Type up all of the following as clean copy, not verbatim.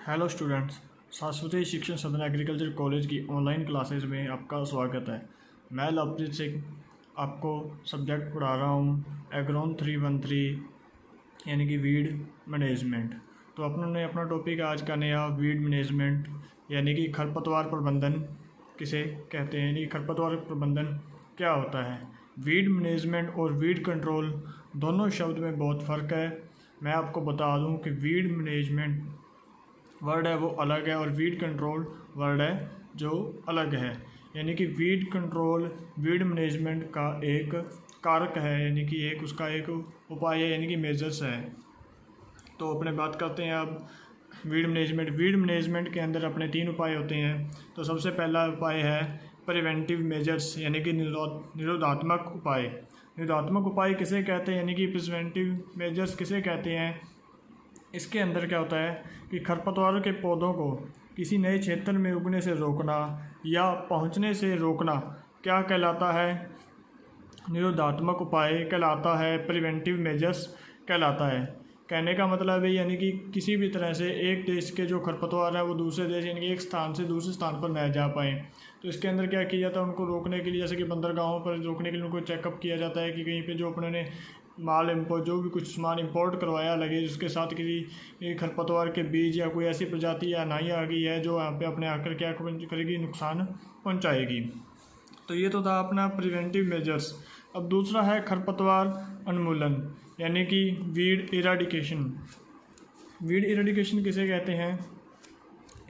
Hello students, शाश्वती शिक्षण सदन एग्रीकल्चर कॉलेज की ऑनलाइन क्लासेस में आपका स्वागत है। मैं लवप्रीत सिंह आपको सब्जेक्ट पढ़ा रहा हूँ एग्रोन 313 यानी कि वीड मैनेजमेंट। तो अपने अपना टॉपिक आज का नया वीड मैनेजमेंट यानी कि खरपतवार प्रबंधन किसे कहते हैं, यानी कि खरपतवार प्रबंधन क्या होता है। वीड मैनेजमेंट और वीड कंट्रोल दोनों शब्द में बहुत फ़र्क है। मैं आपको बता दूं कि वीड मैनेजमेंट वर्ड है वो अलग है और वीड कंट्रोल वर्ड है जो अलग है। यानी कि वीड कंट्रोल वीड मैनेजमेंट का एक कारक है, यानी कि एक उसका एक उपाय है, यानी कि मेजर्स है। तो अपने बात करते हैं अब वीड मैनेजमेंट के अंदर अपने 3 उपाय होते हैं। तो सबसे पहला उपाय है प्रिवेंटिव मेजर्स यानी कि निरोधात्मक उपाय। निरोधात्मक उपाय किसे कहते हैं, यानी कि प्रिवेंटिव मेजर्स किसे कहते हैं। इसके अंदर क्या होता है कि खरपतवारों के पौधों को किसी नए क्षेत्र में उगने से रोकना या पहुंचने से रोकना क्या कहलाता है, निरोधात्मक उपाय कहलाता है, प्रिवेंटिव मेजर्स कहलाता है। कहने का मतलब है यानी कि किसी भी तरह से एक देश के जो खरपतवार है वो दूसरे देश यानी कि एक स्थान से दूसरे स्थान पर न जा पाएँ। तो इसके अंदर क्या किया जाता है, उनको रोकने के लिए, जैसे कि बंदरगाहों पर रोकने के लिए उनको चेकअप किया जाता है कि कहीं पे जो अपने ने माल इम्पोर्ट जो भी कुछ सामान इंपोर्ट करवाया लगेज उसके साथ किसी खरपतवार के बीज या कोई ऐसी प्रजाति या नाई आ गई है जो यहाँ पे अपने आकर क्या करेगी, नुकसान पहुँचाएगी। तो ये तो था अपना प्रिवेंटिव मेजर्स। अब दूसरा है खरपतवार उन्मूलन यानी कि वीड इराडिकेशन। वीड इराडिकेशन किसे कहते हैं।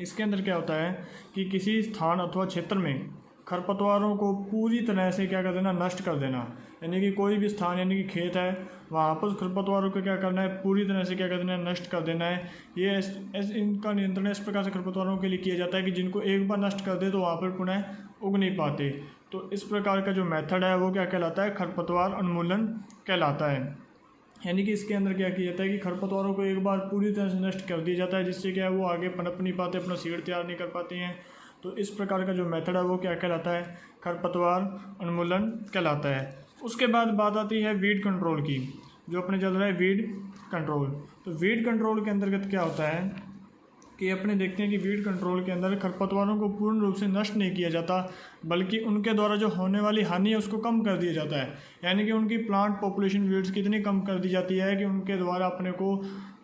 इसके अंदर क्या होता है कि किसी स्थान अथवा क्षेत्र में खरपतवारों को पूरी तरह से क्या कर देना, नष्ट कर देना। यानी कि कोई भी स्थान यानी कि खेत है वहाँ पर खरपतवारों को क्या करना है, पूरी तरह से क्या कर देना है, नष्ट कर देना है। ये इनका नियंत्रण इस प्रकार से खरपतवारों के लिए किया जाता है कि जिनको एक बार नष्ट कर दे तो वहाँ पर पुनः उग नहीं पाते। तो इस प्रकार का जो मेथड है वो क्या कहलाता है, खरपतवार उन्मूलन कहलाता है। यानी कि इसके अंदर क्या किया जाता है कि खरपतवारों को एक बार पूरी तरह से नष्ट कर दिया जाता है, जिससे क्या है वो आगे पनप नहीं पाते, अपना सीड तैयार नहीं कर पाते हैं। तो इस प्रकार का जो मेथड है वो क्या कहलाता है, खरपतवार उन्मूलन कहलाता है। उसके बाद बात आती है वीड कंट्रोल की, जो अपने चल रहा है वीड कंट्रोल। तो वीड कंट्रोल के अंतर्गत क्या होता है कि अपने देखते हैं कि वीड कंट्रोल के अंदर खरपतवारों को पूर्ण रूप से नष्ट नहीं किया जाता, बल्कि उनके द्वारा जो होने वाली हानि है उसको कम कर दिया जाता है। यानी कि उनकी प्लांट पॉपुलेशन वीड्स की इतनी कम कर दी जाती है कि उनके द्वारा अपने को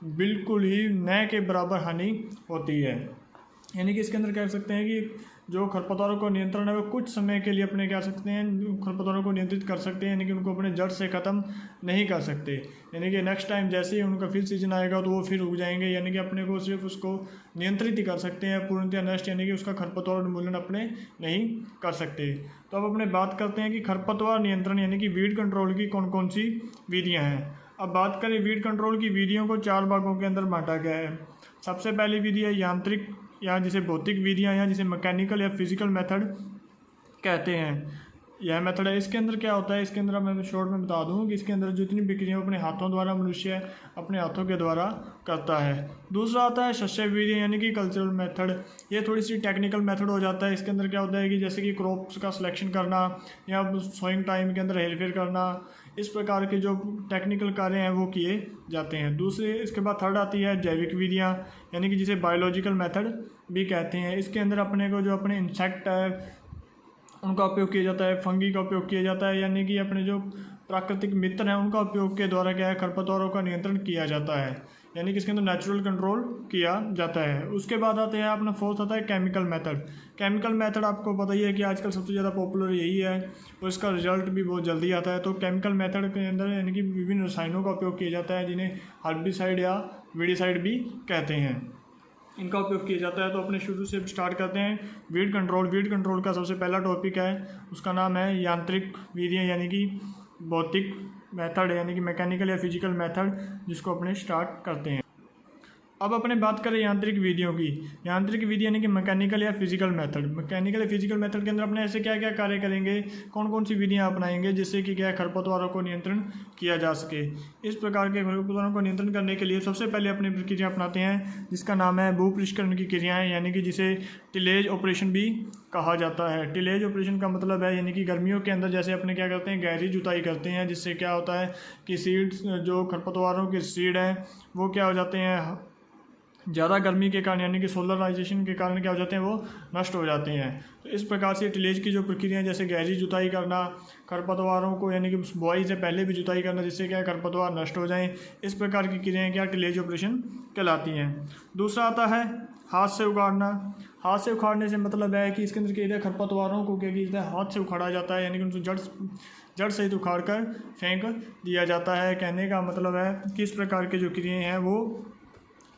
बिल्कुल ही न के बराबर हानि होती है। यानी कि इसके अंदर कह सकते हैं कि जो खरपतवारों को नियंत्रण है वो कुछ समय के लिए अपने क्या सकते हैं, खरपतवारों को नियंत्रित कर सकते हैं, यानी कि उनको अपने जड़ से ख़त्म नहीं कर सकते। यानी कि नेक्स्ट टाइम जैसे ही उनका फिर सीजन आएगा तो वो फिर उग जाएंगे। यानी कि अपने को सिर्फ उसको नियंत्रित ही कर सकते हैं, पूर्णतः नष्ट यानी कि उसका खरपतवार उन्मूलन अपने नहीं कर सकते। तो अब अपने बात करते हैं कि खरपतवार नियंत्रण यानी कि वीड कंट्रोल की कौन कौन सी विधियाँ हैं। अब बात करें वीड कंट्रोल की विधियों को 4 भागों के अंदर बांटा गया है। सबसे पहली विधि है यांत्रिक या जिसे भौतिक विधियाँ या जिसे मैकेनिकल या फिजिकल मेथड कहते हैं। यह मेथड है, इसके अंदर क्या होता है, इसके अंदर मैं शॉर्ट में बता दूं कि इसके अंदर जितनी भी क्रियाएं अपने हाथों द्वारा मनुष्य अपने हाथों के द्वारा करता है। दूसरा आता है शस्य विधि यानी कि कल्चरल मेथड। ये थोड़ी सी टेक्निकल मेथड हो जाता है। इसके अंदर क्या होता है कि जैसे कि क्रॉप्स का सिलेक्शन करना या सोइंग टाइम के अंदर हेरफेर करना, इस प्रकार के जो टेक्निकल कार्य हैं वो किए जाते हैं। दूसरे इसके बाद थर्ड आती है जैविक विधियाँ यानी कि जिसे बायोलॉजिकल मेथड भी कहते हैं। इसके अंदर अपने को जो अपने इंसेक्ट है उनका उपयोग किया जाता है, फंगी का उपयोग किया जाता है, यानी कि अपने जो प्राकृतिक मित्र हैं उनका उपयोग के द्वारा क्या है, खरपतवारों का नियंत्रण किया जाता है। यानी कि इसके अंदर नेचुरल कंट्रोल किया जाता है। उसके बाद आते हैं अपना फोर्थ आता है केमिकल मेथड। केमिकल मेथड आपको पता ही है कि आजकल सबसे ज़्यादा पॉपुलर यही है और इसका रिजल्ट भी बहुत जल्दी आता है। तो केमिकल मेथड के अंदर यानी कि विभिन्न रसायनों का उपयोग किया जाता है जिन्हें हर्बिसाइड या वीडिसाइड भी कहते हैं, इनका उपयोग किया जाता है। तो अपने शुरू से स्टार्ट करते हैं वीड कंट्रोल। वीड कंट्रोल का सबसे पहला टॉपिक है, उसका नाम है यांत्रिक विधियाँ यानी कि भौतिक मेथड यानी कि मैकेनिकल या फिजिकल मेथड, जिसको अपने स्टार्ट करते हैं। अब अपने बात करें यांत्रिक विधियों की। यांत्रिक विधि यानी कि मैकेनिकल या फिजिकल मेथड। मैकेनिकल या फिजिकल मेथड के अंदर अपने ऐसे क्या क्या कार्य करेंगे, कौन कौन सी विधियां अपनाएंगे जिससे कि क्या खरपतवारों को नियंत्रण किया जा सके। इस प्रकार के खरपतवारों को नियंत्रण करने के लिए सबसे पहले अपनी प्रक्रिया अपनाते हैं जिसका नाम है भूपृष्ठकरण की क्रियाएँ यानी कि जिसे टिलेज ऑपरेशन भी कहा जाता है। टिलेज ऑपरेशन का मतलब है यानी कि गर्मियों के अंदर जैसे अपने क्या करते हैं, गहरी जुताई करते हैं, जिससे क्या होता है कि सीड्स जो खरपतवारों के सीड हैं वो क्या हो जाते हैं, ज़्यादा गर्मी के कारण यानी कि सोलराइजेशन के कारण क्या हो जाते हैं, वो नष्ट हो जाते हैं। तो इस प्रकार से टिलेज की जो प्रक्रिया है, जैसे गहरी जुताई करना, खरपतवारों को यानी कि बुआई से पहले भी जुताई करना, जिससे क्या खरपतवार नष्ट हो जाएं, इस प्रकार की क्रियाएं क्या टिलेज ऑपरेशन कहलाती हैं। दूसरा आता है हाथ से उखाड़ना। हाथ से उखाड़ने से मतलब है कि इसके अंदर क्या है, खरपतवारों को क्या किया जाता है, हाथ से उखाड़ा जाता है, यानी कि उनको जड़ सहित उखाड़ कर फेंक दिया जाता है। कहने का मतलब है कि इस प्रकार के जो क्रियाएँ हैं वो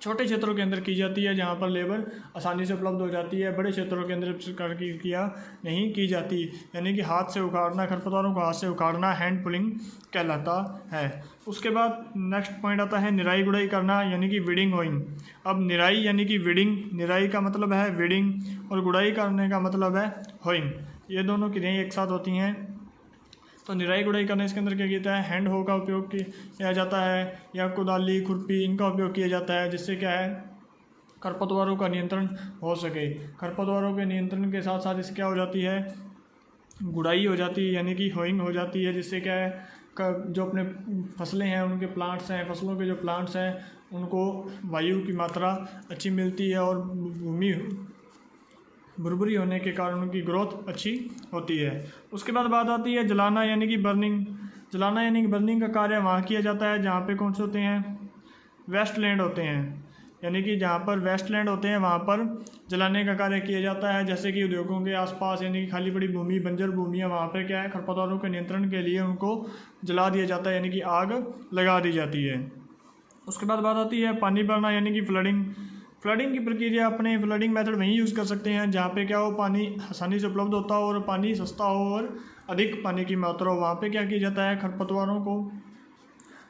छोटे क्षेत्रों के अंदर की जाती है, जहाँ पर लेबर आसानी से उपलब्ध हो जाती है। बड़े क्षेत्रों के अंदर इस प्रकार की क्रिया नहीं की जाती, यानी कि हाथ से उखाड़ना, खरपतवारों को हाथ से उखाड़ना हैंड पुलिंग कहलाता है। उसके बाद नेक्स्ट पॉइंट आता है निराई गुड़ाई करना, यानी कि वीडिंग होइंग। अब निराई यानी कि वीडिंग, निराई का मतलब है वीडिंग और गुड़ाई करने का मतलब है होइंग। ये दोनों क्रियाएँ एक साथ होती हैं। तो निराई गुड़ाई करने इसके अंदर क्या किया है, हैंड हो का उपयोग किया जाता है, या कुदाली, खुरपी, इनका उपयोग किया जाता है, जिससे क्या है खरपतवारों का नियंत्रण हो सके। खरपतवारों के नियंत्रण के साथ साथ इससे क्या हो जाती है, गुड़ाई हो जाती है, यानी कि होइंग हो जाती है, जिससे क्या है जो अपने फसलें हैं, उनके प्लांट्स हैं, फसलों के जो प्लांट्स हैं, उनको वायु की मात्रा अच्छी मिलती है और भूमि भुरभुरी होने के कारण उनकी ग्रोथ अच्छी होती है। उसके बाद बात आती है जलाना यानी कि बर्निंग। जलाना यानी कि बर्निंग का कार्य वहाँ किया जाता है जहाँ पे कौन से होते हैं, वेस्टलैंड होते हैं, यानी कि जहाँ पर वेस्टलैंड होते हैं वहाँ पर जलाने का कार्य किया जाता है। जैसे कि उद्योगों के आसपास यानी कि खाली पड़ी भूमि, बंजर भूमि है, वहाँ पर क्या है खरपतवारों के नियंत्रण के लिए उनको जला दिया जाता है, यानी कि आग लगा दी जाती है। उसके बाद बात आती है पानी भरना यानी कि फ्लडिंग। फ्लडिंग की प्रक्रिया अपने फ्लडिंग मेथड वहीं यूज़ कर सकते हैं जहाँ पे क्या हो, पानी आसानी से उपलब्ध होता हो और पानी सस्ता हो और अधिक पानी की मात्रा हो। वहाँ पे क्या किया जाता है, खरपतवारों को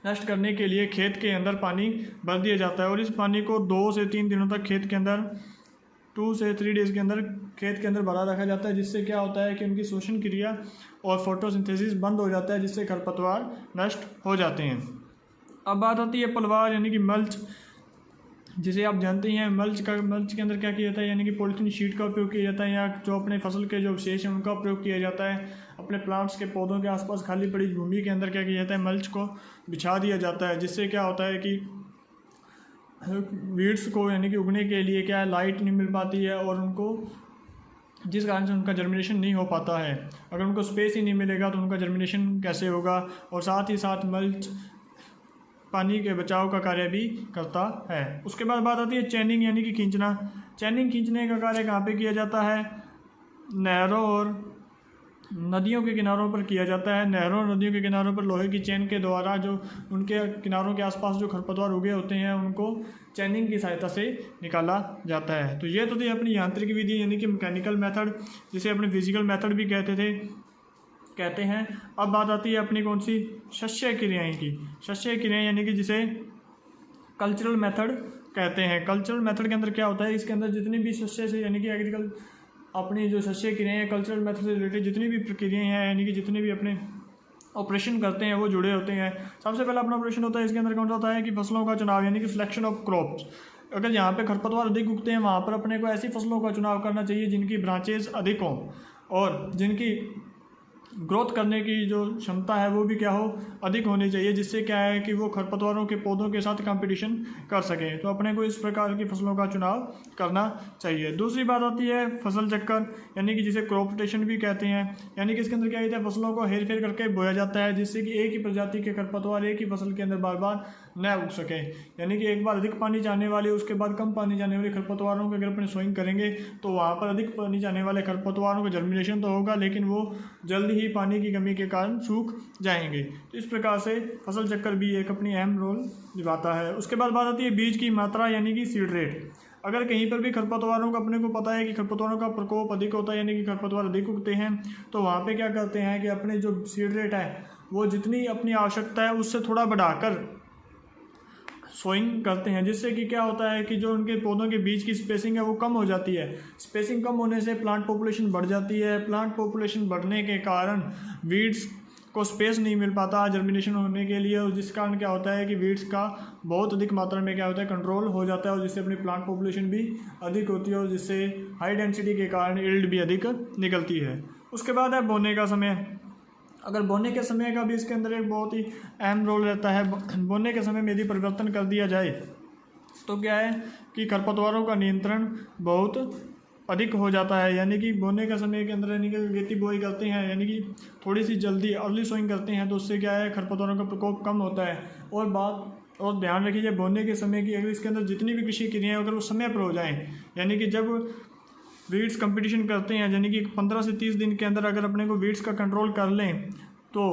नष्ट करने के लिए खेत के अंदर पानी भर दिया जाता है और इस पानी को 2 से 3 दिनों तक खेत के अंदर 2 से 3 डेज़ के अंदर खेत के अंदर भरा रखा जाता है, जिससे क्या होता है कि उनकी श्वसन क्रिया और फोटोसिंथेसिस बंद हो जाता है, जिससे खरपतवार नष्ट हो जाते हैं। अब बात आती है पलवार यानी कि मल्च, जिसे आप जानते हैं। मल्च के अंदर क्या किया जाता है, यानी कि पॉलीथीन शीट का उपयोग किया जाता है, या जो अपने फसल के जो अवशेष हैं उनका उपयोग किया जाता है। अपने प्लांट्स के पौधों के आसपास खाली पड़ी भूमि के अंदर क्या किया जाता है, मल्च को बिछा दिया जाता है, जिससे क्या होता है कि वीड्स को यानी कि उगने के लिए क्या है, लाइट नहीं मिल पाती है और उनको जिस कारण से उनका जर्मिनेशन नहीं हो पाता है। अगर उनको स्पेस ही नहीं मिलेगा तो उनका जर्मिनेशन कैसे होगा। और साथ ही साथ मल्च पानी के बचाव का कार्य भी करता है। उसके बाद बात आती है चैनिंग यानी कि खींचना। चैनिंग खींचने का कार्य कहाँ पे किया जाता है, नहरों और नदियों के किनारों पर किया जाता है। नहरों और नदियों के किनारों पर लोहे की चेन के द्वारा जो उनके किनारों के आसपास जो खरपतवार उगे होते हैं उनको चैनिंग की सहायता से निकाला जाता है। तो ये तो थी अपनी यांत्रिक विधि यानी कि मैकेनिकल मेथड, जिसे अपने फिजिकल मेथड भी कहते हैं। अब बात आती है अपनी कौन सी, शस्य क्रियाएँ की। शस्य क्रियाएँ यानी कि जिसे कल्चरल मेथड कहते हैं। कल्चरल मेथड के अंदर क्या होता है, इसके अंदर जितनी भी शस्य से यानी कि एग्रीकल्चर अपनी जो शस्य क्रियाएँ हैं, कल्चरल मेथड से रिलेटेड जितनी भी प्रक्रियाएँ हैं यानी कि जितने भी अपने ऑपरेशन करते हैं वो जुड़े होते हैं। सबसे पहला अपना ऑपरेशन होता है, इसके अंदर कौन सा होता है कि फसलों का चुनाव यानी कि सिलेक्शन ऑफ क्रॉप्स। अगर यहाँ पे खरपतवार अधिक उगते हैं वहाँ पर अपने को ऐसी फसलों का चुनाव करना चाहिए जिनकी ब्रांचेज अधिक हों और जिनकी ग्रोथ करने की जो क्षमता है वो भी क्या हो, अधिक होनी चाहिए, जिससे क्या है कि वो खरपतवारों के पौधों के साथ कंपटीशन कर सकें। तो अपने को इस प्रकार की फसलों का चुनाव करना चाहिए। दूसरी बात आती है फसल चक्कर यानी कि जिसे क्रॉप रोटेशन भी कहते हैं। यानी कि इसके अंदर क्या होता है, फसलों को हेर फेर करके बोया जाता है, जिससे कि एक ही प्रजाति के खरपतवार एक ही फसल के अंदर बार बार न उग सके। यानी कि एक बार अधिक पानी जाने वाले उसके बाद कम पानी जाने वाले खरपतवारों के अगर अपने सोइंग करेंगे तो वहाँ पर अधिक पानी जाने वाले खरपतवारों का जर्मिनेशन तो होगा, लेकिन वो जल्द ही पानी की कमी के कारण सूख जाएंगे। तो इस प्रकार से फसल चक्कर भी एक अपनी अहम रोल निभाता है। उसके बाद बात आती है बीज की मात्रा यानी कि सीड रेट। अगर कहीं पर भी खरपतवारों का अपने को पता है कि खरपतवारों का प्रकोप अधिक होता है यानी कि खरपतवार अधिक उगते हैं, तो वहाँ पे क्या करते हैं कि अपने जो सीड रेट है वो जितनी अपनी आवश्यकता है उससे थोड़ा बढ़ाकर सोइंग करते हैं, जिससे कि क्या होता है कि जो उनके पौधों के बीच की स्पेसिंग है वो कम हो जाती है। स्पेसिंग कम होने से प्लांट पॉपुलेशन बढ़ जाती है। प्लांट पॉपुलेशन बढ़ने के कारण वीड्स को स्पेस नहीं मिल पाता जर्मिनेशन होने के लिए, और जिस कारण क्या होता है कि वीड्स का बहुत अधिक मात्रा में क्या होता है कंट्रोल हो जाता है, और जिससे अपनी प्लांट पॉपुलेशन भी अधिक होती है और जिससे हाई डेंसिटी के कारण यील्ड भी अधिक निकलती है। उसके बाद है बोने का समय। अगर बोने के समय का भी इसके अंदर एक बहुत ही अहम रोल रहता है। बोने के समय में यदि परिवर्तन कर दिया जाए तो क्या है कि खरपतवारों का नियंत्रण बहुत अधिक हो जाता है। यानी कि बोने के समय के अंदर यानी कि अगेती बुआई करते हैं, यानी कि थोड़ी सी जल्दी अर्ली सोइंग करते हैं, तो उससे क्या है खरपतवारों का प्रकोप कम होता है। और ध्यान रखिए बोने के समय की, अगर इसके अंदर जितनी भी कृषि क्रियाएं अगर वो समय पर हो जाएं, यानी कि जब वीड्स कंपटीशन करते हैं, यानी कि 15 से 30 दिन के अंदर अगर अपने को वीड्स का कंट्रोल कर लें तो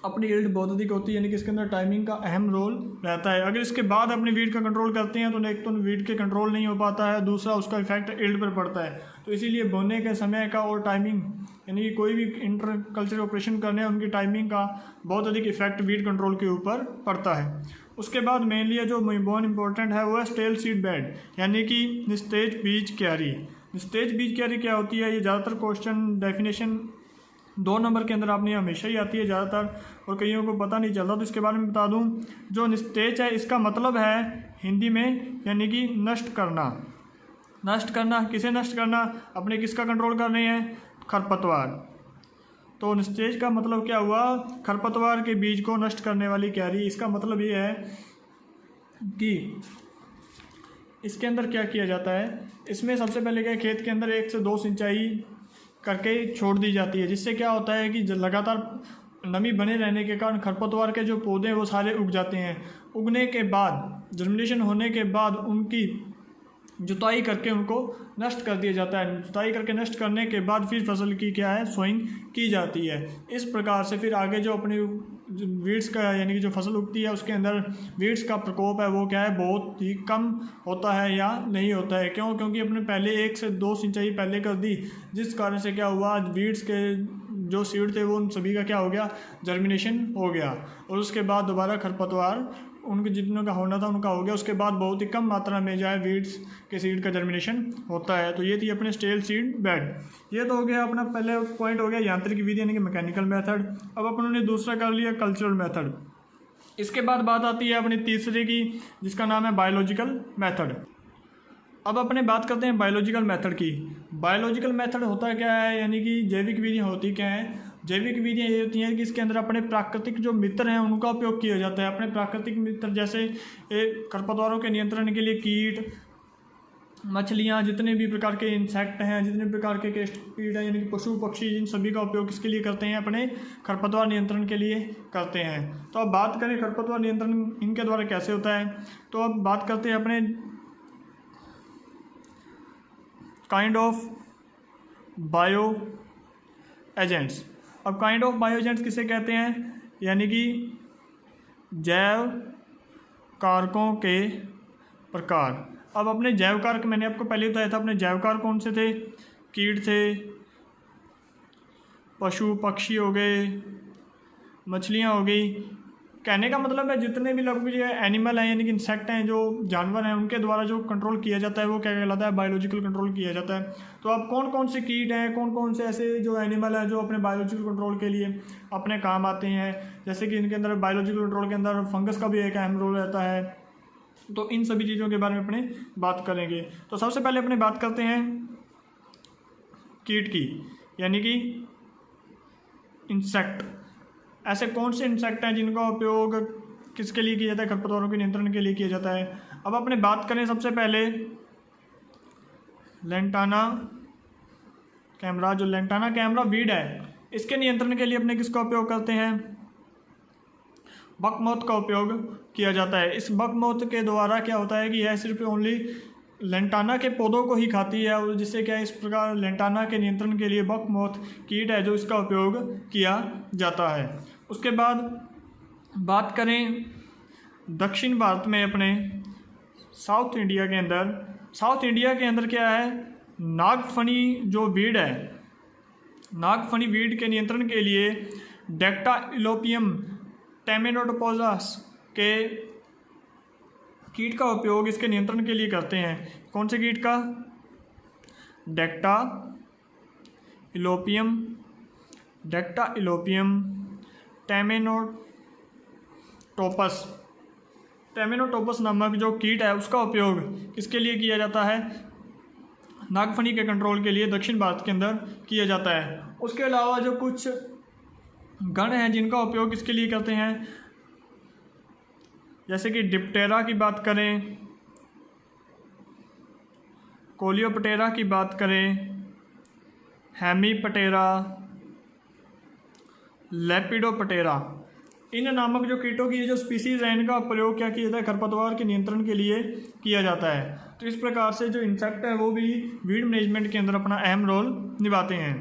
अपनी यील्ड बहुत अधिक होती है। यानी कि इसके अंदर टाइमिंग का अहम रोल रहता है। अगर इसके बाद अपनी वीड का कंट्रोल करते हैं तो एक तो वीड के कंट्रोल नहीं हो पाता है, दूसरा उसका इफेक्ट यील्ड पर पड़ता है। तो इसीलिए बोने के समय का और टाइमिंग, यानी कि कोई भी इंटर कल्चर ऑपरेशन करने हैं उनकी टाइमिंग का बहुत अधिक इफेक्ट वीड कंट्रोल के ऊपर पड़ता है। उसके बाद मेनली जो बहुत इंपॉर्टेंट है वो है स्टेल सीड बेड, यानी कि निस्तेज बीज क्यारी। निस्तेज बीज क्यारी क्या होती है, ये ज़्यादातर क्वेश्चन डेफिनेशन 2 नंबर के अंदर आपने हमेशा ही आती है ज़्यादातर, और कईयों को पता नहीं चलता। तो इसके बारे में बता दूं, जो निस्तेज है इसका मतलब है हिंदी में यानी कि नष्ट करना। नष्ट करना, किसे नष्ट करना, अपने किसका कंट्रोल कर रहे हैं, खरपतवार। तो निस्तेज का मतलब क्या हुआ, खरपतवार के बीज को नष्ट करने वाली क्यारी। इसका मतलब ये है कि इसके अंदर क्या किया जाता है, इसमें सबसे पहले क्या खेत के अंदर 1 से 2 सिंचाई करके छोड़ दी जाती है, जिससे क्या होता है कि लगातार नमी बने रहने के कारण खरपतवार के जो पौधे हैं वो सारे उग जाते हैं। उगने के बाद जर्मिनेशन होने के बाद उनकी जुताई करके उनको नष्ट कर दिया जाता है। जुताई करके नष्ट करने के बाद फिर फसल की क्या है सोइंग की जाती है। इस प्रकार से फिर आगे जो अपनी वीड्स का यानी कि जो फसल उगती है उसके अंदर वीड्स का प्रकोप है वो क्या है बहुत ही कम होता है या नहीं होता है। क्यों, क्योंकि अपने पहले 1 से 2 सिंचाई पहले कर दी, जिस कारण से क्या हुआ वीड्स के जो सीड थे वो उन सभी का क्या हो गया, जर्मिनेशन हो गया। और उसके बाद दोबारा खरपतवार उनके जितने का होना था उनका हो गया। उसके बाद बहुत ही कम मात्रा में जो है वीड्स के सीड का जर्मिनेशन होता है। तो ये थी अपने स्टेल सीड बेड। ये तो हो गया अपना पहले पॉइंट हो गया यांत्रिक विधि यानी कि मैकेनिकल मेथड। अब अपन ने दूसरा कर लिया कल्चरल मेथड। इसके बाद बात आती है अपनी तीसरे की, जिसका नाम है बायोलॉजिकल मेथड। अब अपने बात करते हैं बायोलॉजिकल मेथड की। बायोलॉजिकल मेथड होता क्या है, यानी कि जैविक विधियाँ होती क्या हैं। जैविक विधियाँ ये होती हैं कि इसके अंदर अपने प्राकृतिक जो मित्र हैं उनका उपयोग किया जाता है। अपने प्राकृतिक मित्र जैसे खरपतवारों के नियंत्रण के लिए कीट, मछलियाँ, जितने भी प्रकार के इंसेक्ट हैं, जितने प्रकार के कीट हैं यानी कि पशु पक्षी, इन सभी का उपयोग किसके लिए करते हैं, अपने खरपतवार नियंत्रण के लिए करते हैं। तो अब बात करें खरपतवार नियंत्रण इनके द्वारा कैसे होता है, तो अब बात करते हैं अपने काइंड ऑफ बायो एजेंट्स। अब काइंड ऑफ बायो एजेंट्स किसे कहते हैं, यानी कि जैव कारकों के प्रकार। अब अपने जैव कारक मैंने आपको पहले बताया था, अपने जैव कारक कौन से थे, कीट थे, पशु पक्षी हो गए, मछलियाँ हो गई। कहने का मतलब है जितने भी लगभग एनिमल हैं यानी कि इंसेक्ट हैं, जो जानवर हैं, उनके द्वारा जो कंट्रोल किया जाता है वो क्या कहलाता है, बायोलॉजिकल कंट्रोल किया जाता है। तो अब कौन कौन से कीट हैं, कौन कौन से ऐसे जो एनिमल हैं जो अपने बायोलॉजिकल कंट्रोल के लिए अपने काम आते हैं, जैसे कि इनके अंदर बायोलॉजिकल कंट्रोल के अंदर फंगस का भी एक अहम रोल रहता है। तो इन सभी चीज़ों के बारे में अपने बात करेंगे। तो सबसे पहले अपने बात करते हैं कीट की, यानी कि इंसेक्ट। ऐसे कौन से इंसेक्ट हैं जिनका उपयोग किसके लिए किया जाता है, खरपतवारों के नियंत्रण के लिए किया जाता है। अब अपने बात करें सबसे पहले लेंटाना कैमरा। जो लेंटाना कैमरा वीड है, इसके नियंत्रण के लिए अपने किसका उपयोग करते हैं, बकमौत का उपयोग किया जाता है। इस बकमौत के द्वारा क्या होता है कि यह सिर्फ ओनली लेंटाना के पौधों को ही खाती है, और जिससे क्या इस प्रकार लेंटाना के नियंत्रण के लिए बकमौत कीट है जो इसका उपयोग किया जाता है। उसके बाद बात करें दक्षिण भारत में, अपने साउथ इंडिया के अंदर क्या है, नागफनी जो वीड है, नागफनी वीड के नियंत्रण के लिए डेक्टाइलोपियम टेमेनोटोपोजास के कीट का उपयोग इसके नियंत्रण के लिए करते हैं। कौन से कीट का, डेक्टाइलोपियम टेमेनोटोपस नामक जो कीट है उसका उपयोग किसके लिए किया जाता है, नागफनी के कंट्रोल के लिए दक्षिण भारत के अंदर किया जाता है। उसके अलावा जो कुछ गण हैं जिनका उपयोग किसके लिए करते हैं, जैसे कि डिप्टेरा की बात करें, कोलियोप्टेरा की बात करें, हेमीप्टेरा, लेपिडोप्टेरा, इन नामक जो कीटों की जो स्पीसीज़ हैं इनका प्रयोग क्या किया जाता है, खरपतवार के नियंत्रण के लिए किया जाता है। तो इस प्रकार से जो इंसेक्ट है वो भी वीड मैनेजमेंट के अंदर अपना अहम रोल निभाते हैं।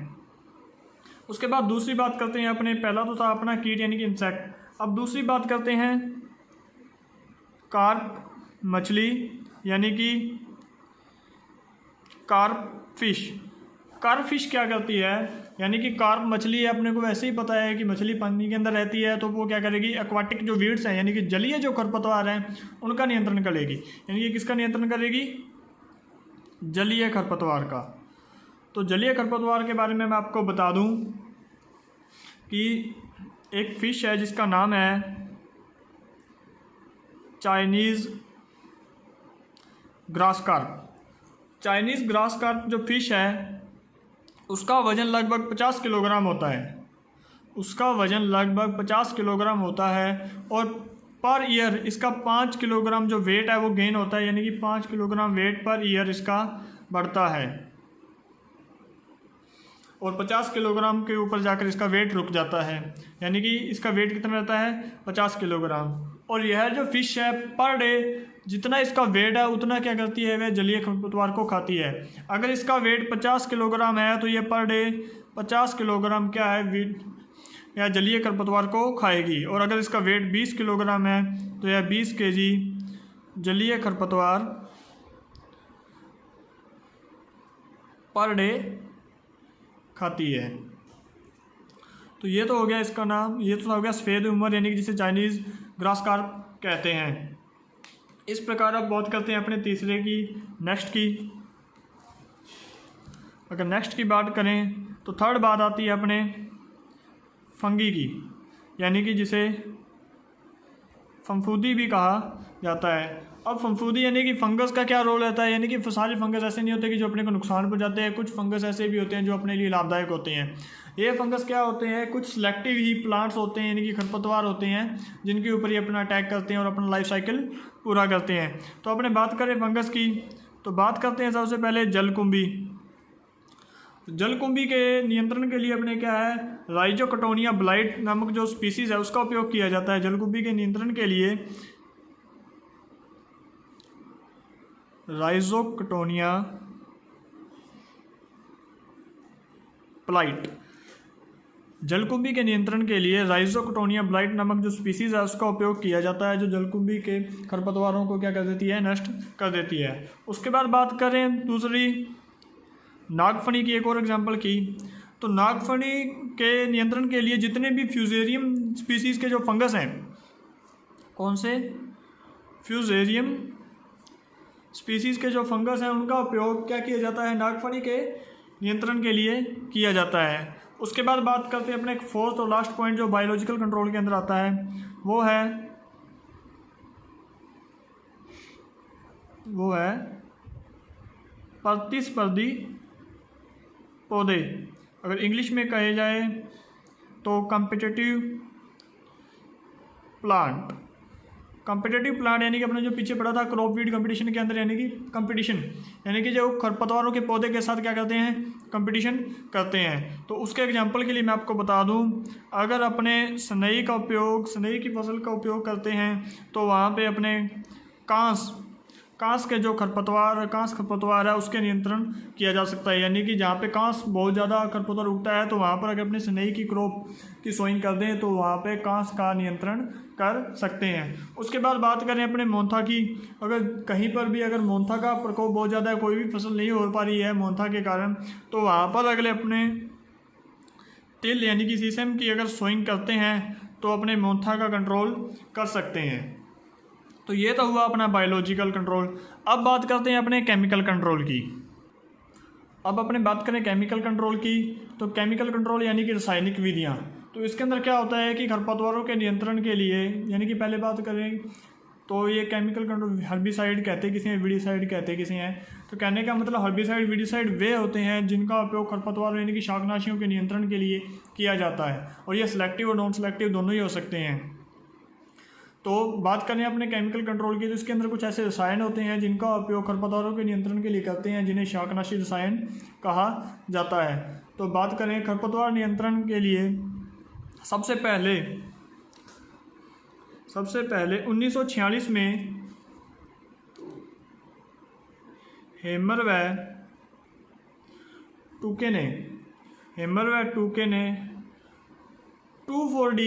उसके बाद दूसरी बात करते हैं अपने, पहला तो था अपना कीट यानी कि इंसेक्ट, अब दूसरी बात करते हैं कार्प मछली यानी कि कार्प फिश। कार्प फिश क्या करती है, यानी कि कार्प मछली है, अपने को वैसे ही पता है कि मछली पानी के अंदर रहती है, तो वो क्या करेगी, एक्वाटिक जो वीड्स हैं यानी कि जलीय जो खरपतवार हैं उनका नियंत्रण करेगी। यानी कि किसका नियंत्रण करेगी, जलीय खरपतवार का। तो जलीय खरपतवार के बारे में मैं आपको बता दूं कि एक फ़िश है जिसका नाम है Chinese grass carp. Chinese grass carp जो फ़िश है उसका वज़न लगभग 50 किलोग्राम होता है। उसका वज़न लगभग 50 किलोग्राम होता है और पर ईयर इसका 5 किलोग्राम जो वेट है वो गेन होता है, यानी कि 5 किलोग्राम वेट पर ईयर इसका बढ़ता है और 50 किलोग्राम के ऊपर जाकर इसका वेट रुक जाता है। यानी कि इसका वेट कितना रहता है, 50 किलोग्राम। और यह जो फ़िश है पर डे जितना इसका वेट है उतना क्या करती है, वह जलीय खरपतवार को खाती है। अगर इसका वेट 50 किलोग्राम है तो ये पर डे 50 किलोग्राम क्या है वीट या जलीय खरपतवार को खाएगी। और अगर इसका वेट 20 किलोग्राम है तो यह 20 केजी जलीय खरपतवार पर डे खाती है। तो ये तो हो गया इसका नाम, ये तो हो गया सफ़ेद उमर यानी कि जिसे चाइनीज़ ग्रास कार्प कहते हैं। इस प्रकार अब बात करते हैं अपने तीसरे की, नेक्स्ट की। अगर नेक्स्ट की बात करें तो थर्ड बात आती है अपने फंगी की, यानी कि जिसे फंफूदी भी कहा जाता है। अब फंफूदी यानी कि फंगस का क्या रोल रहता है, यानी कि सारे फंगस ऐसे नहीं होते कि जो अपने को नुकसान पहुंचाते हैं, कुछ फंगस ऐसे भी होते हैं जो अपने लिए लाभदायक होते हैं। ये फंगस क्या होते हैं, कुछ सिलेक्टिव ही प्लांट्स होते हैं यानी कि खरपतवार होते हैं जिनके ऊपर ये अपना अटैक करते हैं और अपना लाइफ साइकिल पूरा करते हैं। तो अपने बात करें फंगस की तो बात करते हैं सबसे पहले जलकुंभी। जलकुंभी के नियंत्रण के लिए अपने क्या है, राइजोकटोनिया ब्लाइट नामक जो स्पीसीज़ है उसका उपयोग किया जाता है। जलकुंभी के नियंत्रण के लिए राइजोकटोनिया ब्लाइट, जलकुंभी के नियंत्रण के लिए राइजोकटोनिया ब्लाइट नामक जो स्पीसीज़ है उसका उपयोग किया जाता है, जो जलकुंभी के खरपतवारों को क्या कर देती है, नष्ट कर देती है। उसके बाद बात करें दूसरी नागफनी की, एक और एग्जांपल की, तो नागफनी के नियंत्रण के लिए जितने भी फ्यूजेरियम स्पीसीज़ के जो फंगस हैं, कौन से, फ्यूजेरियम स्पीसीज़ के जो फंगस हैं उनका उपयोग क्या किया जाता है, नागफनी के नियंत्रण के लिए किया जाता है। उसके बाद बात करते हैं अपने फोर्थ और लास्ट पॉइंट जो बायोलॉजिकल कंट्रोल के अंदर आता है, वो है प्रतिस्पर्धी पौधे। अगर इंग्लिश में कहे जाए तो कॉम्पिटिटिव प्लांट। कॉम्पिटिटिव प्लांट यानी कि अपने जो पीछे पड़ा था क्रॉप वीड कंपटीशन के अंदर, यानी कि कंपटीशन, यानी कि जो खरपतवारों के पौधे के साथ क्या करते हैं, कंपटीशन करते हैं। तो उसके एग्जांपल के लिए मैं आपको बता दूं, अगर अपने सनई की फसल का उपयोग करते हैं तो वहाँ पे अपने कांस के जो खरपतवार है उसके नियंत्रण किया जा सकता है। यानी कि जहाँ पे कांस बहुत ज़्यादा खरपतवार उगता है तो वहाँ पर अगर अपने सनई की क्रॉप की सोइंग कर दें तो वहाँ पे कांस का नियंत्रण कर सकते हैं। उसके बाद बात करें अपने मोंथा की, अगर कहीं पर भी अगर मोंथा का प्रकोप बहुत ज़्यादा है, कोई भी फसल नहीं हो पा रही है मोंथा के कारण, तो वहाँ पर अगले अपने तिल यानी कि सीसम की अगर सोइंग करते हैं तो अपने मोंथा का कंट्रोल कर सकते हैं। तो ये तो हुआ अपना बायोलॉजिकल कंट्रोल। अब बात करते हैं अपने केमिकल कंट्रोल की। अब अपने बात करें केमिकल कंट्रोल की, तो केमिकल कंट्रोल यानी कि रासायनिक विधियाँ। तो इसके अंदर क्या होता है कि खरपतवारों के नियंत्रण के लिए, यानी कि पहले बात करें तो ये केमिकल कंट्रोल हर्बिसाइड कहते हैं किसी हैं, वीडिसाइड कहते हैं किसी हैं। तो कहने का मतलब हर्बिसाइड वीडिसाइड वे होते हैं जिनका उपयोग खरपतवार यानी कि शाकनाशियों के नियंत्रण के लिए किया जाता है, और ये सिलेक्टिव और नॉन सिलेक्टिव दोनों ही हो सकते हैं। तो बात करें अपने केमिकल कंट्रोल की, तो इसके अंदर कुछ ऐसे रसायन होते हैं जिनका उपयोग खरपतवारों के नियंत्रण के लिए करते हैं, जिन्हें शाकनाशी रसायन कहा जाता है। तो बात करें खरपतवार नियंत्रण के लिए, सबसे पहले 1946 में हेमर व टूके ने 2,4-D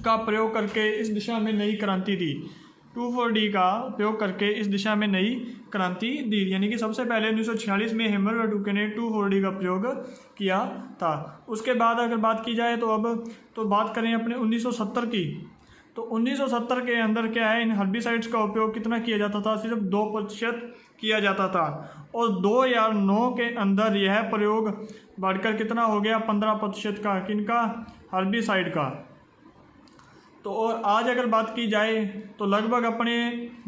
का प्रयोग करके इस दिशा में नई क्रांति दी। 2,4-D का उपयोग करके इस दिशा में नई क्रांति दी, यानी कि सबसे पहले 1946 में हेमर व टूके ने 2,4-D का प्रयोग किया था। उसके बाद अगर बात की जाए तो बात करें अपने 1970 की, तो 1970 के अंदर क्या है, इन हर्बिसाइड्स का उपयोग कितना किया जाता था, सिर्फ 2% किया जाता था, और 2009 के अंदर यह प्रयोग बढ़कर कितना हो गया, 15% का, किनका, हर्बिसाइड का। तो और आज अगर बात की जाए तो लगभग अपने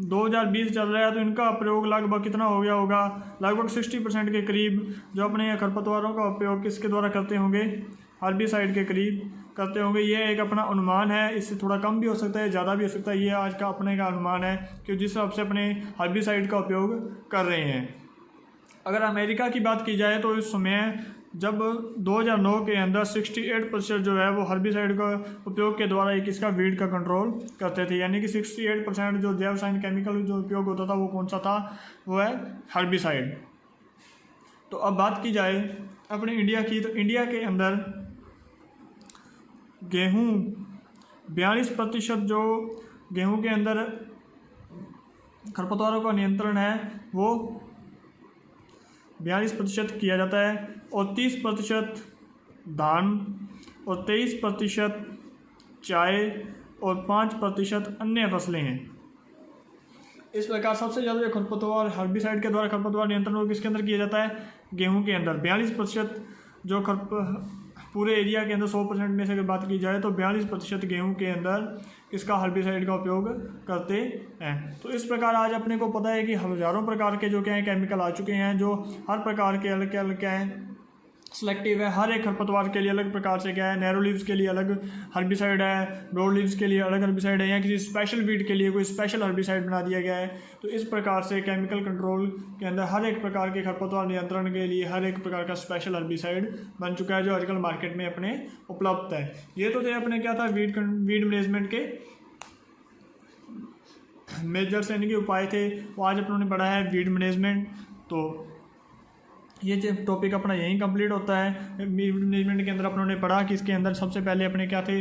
2020 चल रहा है, तो इनका प्रयोग लगभग कितना हो गया होगा, लगभग 60% के करीब जो अपने खरपतवारों का उपयोग किसके द्वारा करते होंगे, हर्बिसाइड के करीब करते होंगे। ये एक अपना अनुमान है, इससे थोड़ा कम भी हो सकता है, ज़्यादा भी हो सकता है, ये आज का अपने का अनुमान है कि जिस हिसाब से अपने हर्बिसाइड का उपयोग कर रहे हैं। अगर अमेरिका की बात की जाए तो इस समय जब 2009 के अंदर 68% जो है वो हर्बिसाइड का उपयोग के द्वारा एक इसका वीड का कंट्रोल करते थे, यानी कि 68% जो जैव रसायन केमिकल जो उपयोग होता था वो कौन सा था, वो है हर्बिसाइड। तो अब बात की जाए अपने इंडिया की, तो इंडिया के अंदर गेहूँ 42% जो गेहूँ के अंदर खरपतवारों का नियंत्रण है वो 42% किया जाता है, और 30% धान और 23% चाय और 5% अन्य फसलें हैं। इस प्रकार सबसे ज़्यादा जो खरपतवार हर्बिसाइड के द्वारा खरपतवार नियंत्रण वो किसके अंदर किया जाता है, गेहूं के अंदर। 42% जो पूरे एरिया के अंदर 100% में से अगर बात की जाए तो 42% गेहूं के अंदर इसका हर्बिसाइड का उपयोग करते हैं। तो इस प्रकार आज अपने को पता है कि हज़ारों प्रकार के जो क्या है केमिकल आ चुके हैं, जो हर प्रकार के अलग अलग क्या है सिलेक्टिव है, हर एक खरपतवार के लिए अलग प्रकार से क्या है, नैरो लीव्स के लिए अलग हर्बिसाइड है, ब्रॉड लीव्स के लिए अलग हर्बिसाइड है, या किसी स्पेशल वीड के लिए कोई स्पेशल हर्बिसाइड बना दिया गया है। तो इस प्रकार से केमिकल कंट्रोल के अंदर हर एक प्रकार के खरपतवार नियंत्रण के लिए हर एक प्रकार का स्पेशल हर्बिसाइड बन चुका है, जो आजकल मार्केट में अपने उपलब्ध है। ये तो थे अपने क्या था वीड मैनेजमेंट के मेजर्स यानी कि उपाय थे, वो आज अपनों ने पढ़ा है वीड मैनेजमेंट। तो ये टॉपिक अपना यहीं कंप्लीट होता है। वीड मैनेजमेंट के अंदर अपनों ने पढ़ा कि इसके अंदर सबसे पहले अपने क्या थे,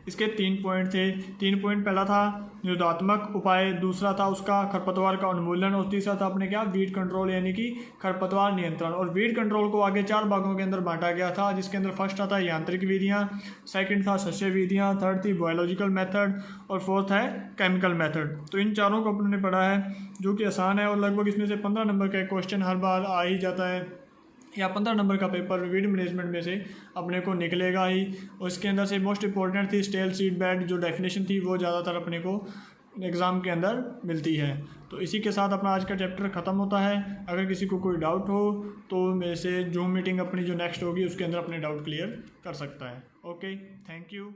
इसके 3 पॉइंट थे। 3 पॉइंट, पहला था निरोधात्मक उपाय, दूसरा था उसका खरपतवार का उन्मूलन, और तीसरा था अपने क्या वीड कंट्रोल यानी कि खरपतवार नियंत्रण। और वीड कंट्रोल को आगे 4 भागों के अंदर बांटा गया था, जिसके अंदर फर्स्ट आता है यांत्रिक विधियाँ, सेकंड था शस्य विधियाँ, थर्ड थी बायोलॉजिकल मेथड, और फोर्थ है केमिकल मेथड। तो इन चारों को अपने पढ़ा है, जो कि आसान है, और लगभग इसमें से 15 नंबर का क्वेश्चन हर बार आ ही जाता है, या 15 नंबर का पेपर वीड मैनेजमेंट में से अपने को निकलेगा ही। और इसके अंदर से मोस्ट इंपॉर्टेंट थी स्टेल सीड बेड, जो डेफिनेशन थी वो ज़्यादातर अपने को एग्ज़ाम के अंदर मिलती है। तो इसी के साथ अपना आज का चैप्टर ख़त्म होता है। अगर किसी को कोई डाउट हो तो मेरे से जूम मीटिंग अपनी जो नेक्स्ट होगी उसके अंदर अपने डाउट क्लियर कर सकता है। Okay, thank you.